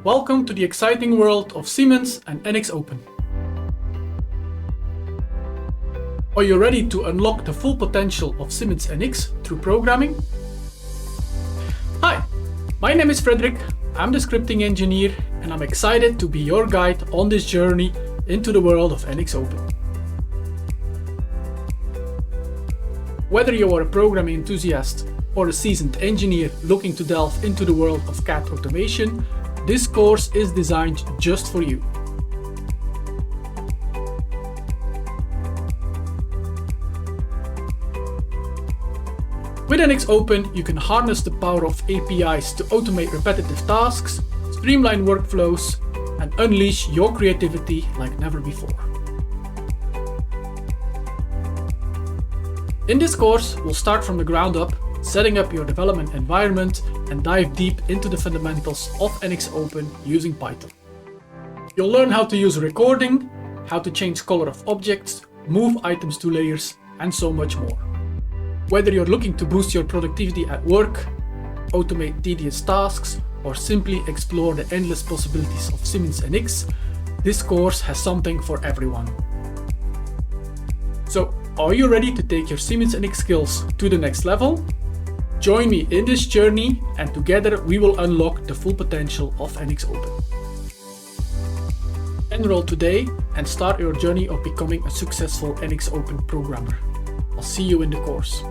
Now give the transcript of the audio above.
Welcome to the exciting world of Siemens and NXopen. Are you ready to unlock the full potential of Siemens NX through programming? Hi, my name is Frederick. I'm the scripting engineer and I'm excited to be your guide on this journey into the world of NXopen. Whether you are a programming enthusiast or a seasoned engineer looking to delve into the world of CAD automation, this course is designed just for you. With NXopen, you can harness the power of APIs to automate repetitive tasks, streamline workflows, and unleash your creativity like never before. In this course, we'll start from the ground up, setting up your development environment and dive deep into the fundamentals of NXopen using Python. You'll learn how to use recording, how to change color of objects, move items to layers, and so much more. Whether you're looking to boost your productivity at work, automate tedious tasks, or simply explore the endless possibilities of Siemens NX, this course has something for everyone. So, are you ready to take your Siemens NX skills to the next level? Join me in this journey and together we will unlock the full potential of NXopen. Enroll today and start your journey of becoming a successful NXopen programmer. I'll see you in the course.